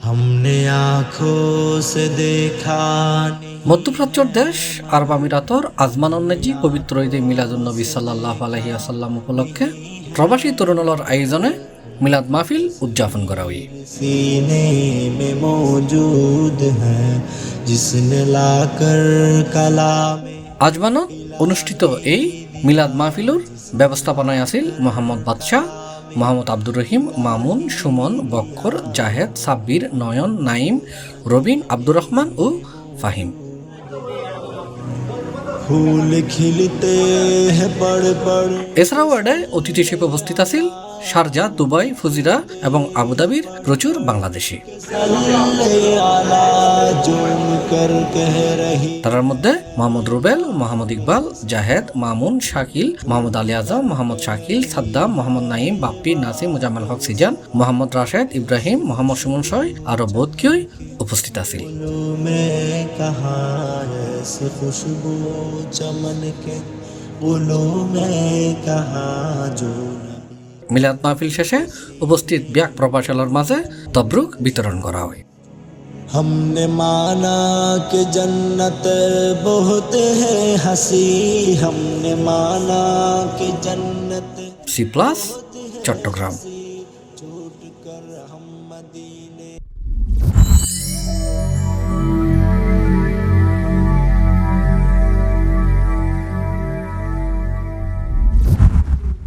हमने आँखों से देखा মধ্যপ্রাচ্যর দেশ আরব আমিরাতর আজমানন্নেজি পবিত্র ঈদে মিলাদুন্নবী সাল্লাল্লাহু আলাইহি ওয়াসাল্লাম উপলক্ষে প্রবাসী তরুণলর আয়োজনে মিলাদ মাহফিল উদযাপন করা হয়। सीने में मौजूद है जिसने लाकर कलाम আজমানত অনুষ্ঠিত এই মিলাদ মাহফিলুর ব্যবস্থাপনায় আছিল মোহাম্মদ বাদশাহ, মোহাম্মদ আব্দুর রহিম, মামুন, সুমন, বক্কর, জাহেদ, সাব্বির, নয়ন, নাইম, রবিন, আব্দুর রহমান ও ফাহিম। फूल खिलते हैं पड़ पड़ এছাড়াও এডে অতিথি হিসেবে উপস্থিত আছিল শারজা, দুবাই, ফুজিরা এবং আবুধাবির প্রচুর বাংলাদেশি। आला जुम कर कह रही তার মধ্যে মোহাম্মদ রুবেল, মোহাম্মদ ইকবাল, জাহেদ, মামুন, শাকিল, মোহাম্মদ আলী আজম, মোহাম্মদ শাকিল, সাদ্দাম, মোহাম্মদ নাইম, বাপ্পি, নাসিম, মুজাম্মেল হক সিজান, মোহাম্মদ রাশেদ, ইব্রাহিম, মোহাম্মদ সুমন সয় আরো বোধ কেউই উপস্থিত আছিল। में कहाँ ऐसी खुशबू चमन के गुलों में कहाँ जो মিলাদ মাহফিল শেষে উপস্থিত ব্যাক প্রভাষালার মাঝে তবরুক বিতরণ করা হয়। हमने माना कि जन्नत बहुत है हंसी हमने माना कि जन्नत সি প্লাস চট্টগ্রাম। छूट कर हम मदीने